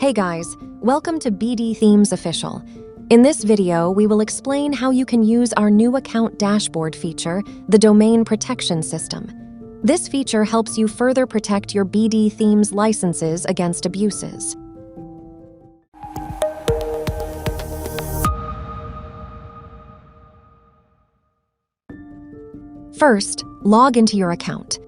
Hey guys, welcome to BdThemes Official. In this video, we will explain how you can use our new account dashboard feature, the Domain Protection System. This feature helps you further protect your BdThemes licenses against abuses. First, log into your account.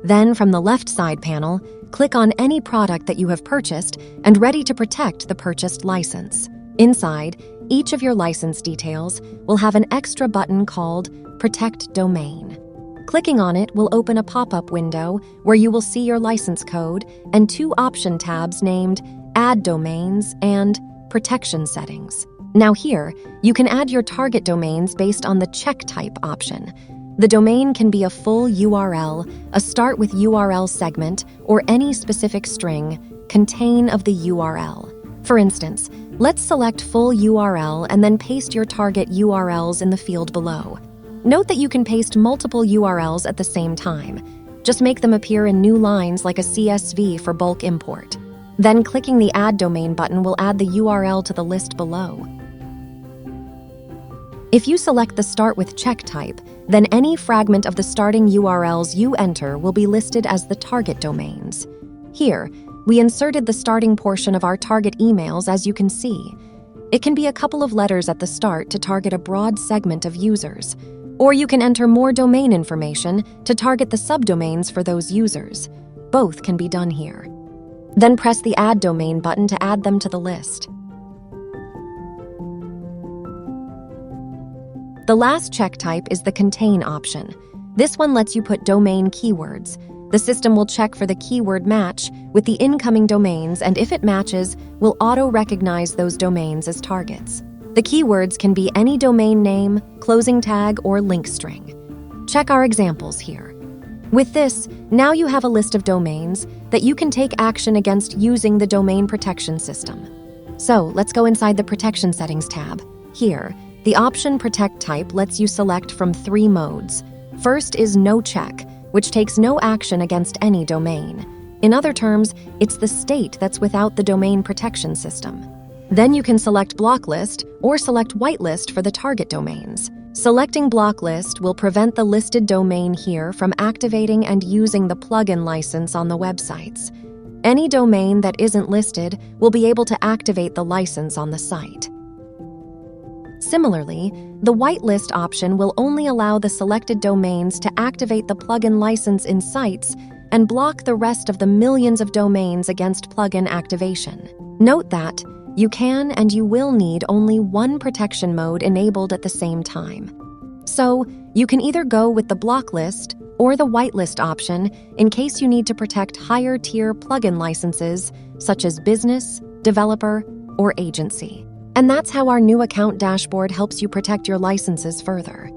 Then, from the left side panel, click on any product that you have purchased and ready to protect the purchased license. Inside, each of your license details will have an extra button called Protect Domain. Clicking on it will open a pop-up window where you will see your license code and two option tabs named Add Domains and Protection Settings. Now here, you can add your target domains based on the check type option. The domain can be a full URL, a start with URL segment, or any specific string, contain of the URL. For instance, let's select full URL and then paste your target URLs in the field below. Note that you can paste multiple URLs at the same time. Just make them appear in new lines like a CSV for bulk import. Then clicking the Add Domain button will add the URL to the list below. If you select the Start with Check type, then any fragment of the starting URLs you enter will be listed as the target domains. Here, we inserted the starting portion of our target emails, as you can see. It can be a couple of letters at the start to target a broad segment of users, or you can enter more domain information to target the subdomains for those users. Both can be done here. Then press the Add Domain button to add them to the list. The last check type is the Contain option. This one lets you put domain keywords. The system will check for the keyword match with the incoming domains, and if it matches, will auto-recognize those domains as targets. The keywords can be any domain name, closing tag, or link string. Check our examples here. With this, now you have a list of domains that you can take action against using the Domain Protection System. So let's go inside the Protection Settings tab. Here, the option Protect Type lets you select from three modes. First is No Check, which takes no action against any domain. In other terms, it's the state that's without the Domain Protection System. Then you can select Blocklist or select Whitelist for the target domains. Selecting Blocklist will prevent the listed domain here from activating and using the plugin license on the websites. Any domain that isn't listed will be able to activate the license on the site. Similarly, the whitelist option will only allow the selected domains to activate the plugin license in sites and block the rest of the millions of domains against plugin activation. Note that you can and you will need only one protection mode enabled at the same time. So, you can either go with the blocklist or the whitelist option in case you need to protect higher-tier plugin licenses such as business, developer, or agency. And that's how our new account dashboard helps you protect your licenses further.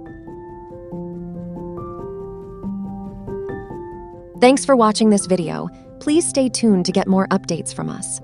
Thanks for watching this video. Please stay tuned to get more updates from us.